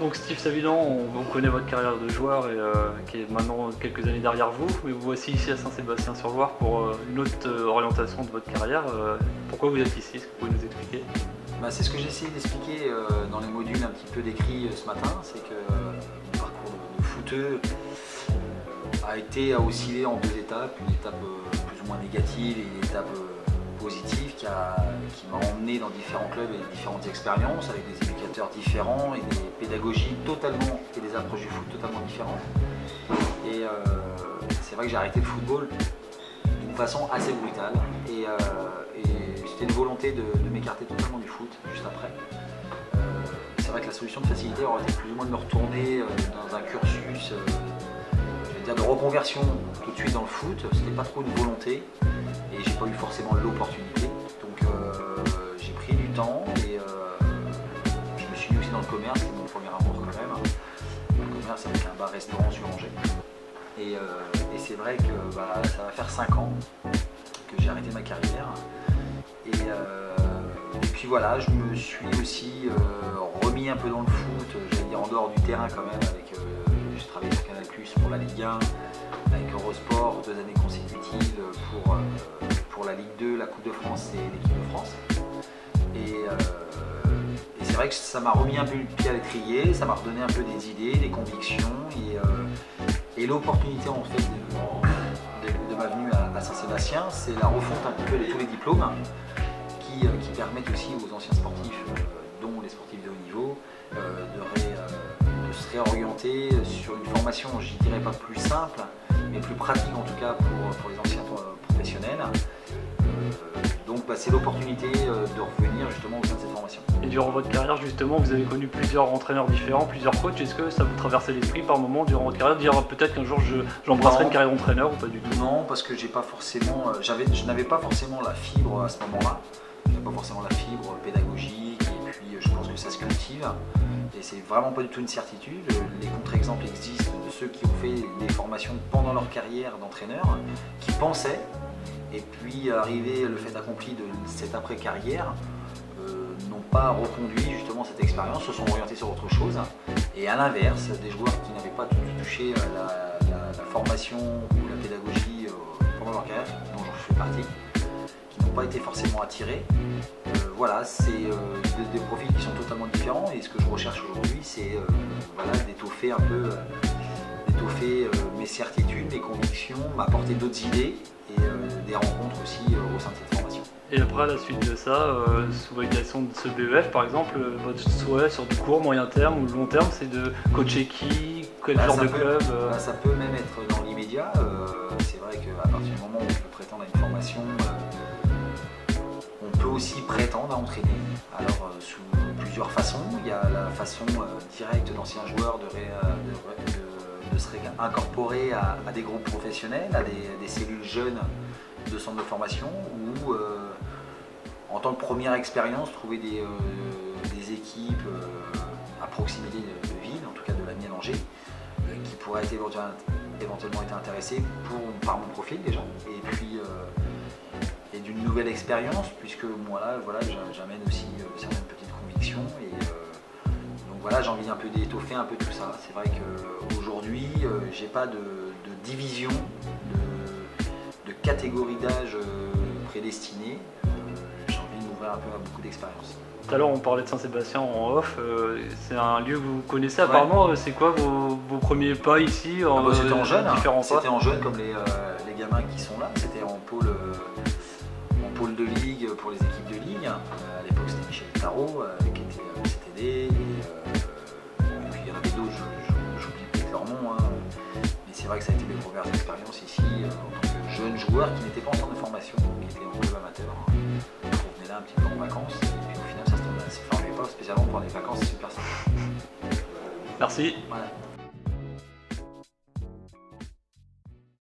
Donc Steve Savidan, on connaît votre carrière de joueur et qui est maintenant quelques années derrière vous, mais vous voici ici à Saint-Sébastien-sur-Loire pour une autre orientation de votre carrière. Pourquoi vous êtes ici? Est-ce que vous pouvez nous expliquer? C'est ce que j'ai essayé d'expliquer dans les modules un petit peu décrits ce matin, c'est que mon parcours de footeux a oscillé en deux étapes, une étape plus ou moins négative et une étape positive qui m'a emmené dans différents clubs et différentes expériences avec des éducateurs différents et des pédagogies totalement et des approches du foot totalement différentes. Et c'est vrai que j'ai arrêté le football d'une façon assez brutale et c'était une volonté de m'écarter totalement du foot juste après. C'est vrai que la solution de facilité aurait été plus ou moins de me retourner dans un cursus de reconversion tout de suite dans le foot. C'était pas trop une volonté et j'ai pas eu forcément l'opportunité. Donc j'ai pris du temps et je me suis mis aussi dans le commerce, c'est mon premier amour quand même. Le commerce avec un bar-restaurant sur Angers. Et c'est vrai que ça va faire 5 ans que j'ai arrêté ma carrière. Et puis voilà, je me suis aussi remis un peu dans le foot, j'allais dire en dehors du terrain quand même. J'ai travaillé sur Canal+ pour la Ligue 1, avec Eurosport, 2 années consécutives pour la Ligue 2, la Coupe de France et l'équipe de France. Et c'est vrai que ça m'a remis un peu le pied à l'étrier, ça m'a redonné un peu des idées, des convictions et l'opportunité en fait de ma venue à Saint-Sébastien, c'est la refonte un petit peu de tous les diplômes qui permettent aussi aux anciens sportifs, dont les sportifs de haut niveau, de se réorienter sur une formation, je dirais pas plus simple, mais plus pratique en tout cas pour les anciens professionnels. Donc c'est l'opportunité de revenir justement au sein de cette formation. Et durant votre carrière justement, vous avez connu plusieurs entraîneurs différents, plusieurs coachs. Est-ce que ça vous traversait l'esprit par moment durant votre carrière de dire peut-être qu'un jour j'embrasserai une carrière d'entraîneur ou pas du tout? Non, parce que je n'avais pas forcément la fibre à ce moment-là. Je n'avais pas forcément la fibre pédagogique et puis je pense que ça se cultive. Et c'est vraiment pas du tout une certitude. Les contre-exemples existent de ceux qui ont fait des formations pendant leur carrière d'entraîneur, qui pensaient, et puis arrivé le fait accompli de cette après-carrière, n'ont pas reconduit justement cette expérience, se sont orientés sur autre chose. Et à l'inverse, des joueurs qui n'avaient pas touché la formation ou la pédagogie pendant leur carrière, dont je fais partie, qui n'ont pas été forcément attirés. Voilà, c'est des profils qui sont totalement différents et ce que je recherche aujourd'hui, c'est d'étoffer un peu mes certitudes, mes convictions, m'apporter d'autres idées et des rencontres aussi au sein de cette formation. Et après, à la suite de ça, sous validation de ce BEF par exemple, votre souhait sur du court, moyen terme ou long terme, c'est de coacher qui, quel genre de club Ça peut même être dans l'immédiat. C'est vrai qu'à partir du moment où on peut prétendre à une formation, on peut aussi prétendre à entraîner. Alors sous plusieurs façons. Il y a la façon directe d'anciens joueurs de se incorporer à des groupes professionnels, à des cellules jeunes de centres de formation ou en tant que première expérience trouver des équipes à proximité de ville, en tout cas de la mienne Angers, qui pourraient être éventuellement être intéressés par mon profil déjà et puis et d'une nouvelle expérience puisque moi là voilà, j'amène aussi certaines petites convictions et donc voilà, j'ai envie un peu d'étoffer un peu tout ça. C'est vrai qu'aujourd'hui j'ai pas de division, de catégorie d'âge prédestinée. J'ai envie de m'ouvrir un peu à beaucoup d'expériences. Tout à l'heure on parlait de Saint-Sébastien en off, c'est un lieu que vous connaissez apparemment, ouais. C'est quoi vos premiers pas ici C'était en jeune, c'était en jeune comme les gamins qui sont là, c'était en pôle de ligue pour les équipes de ligue. À l'époque c'était Michel Tarot qui était au CTD et puis il y en avait d'autres, j'oublie peut-être leur nom, hein. Mais c'est vrai que ça a été mes premières expériences ici en tant que jeune joueur qui n'était pas en centre de formation, qui était en club amateur. On venait là un petit peu en vacances et puis au final ça se formait pas spécialement pour des vacances super sympas. Merci. Voilà.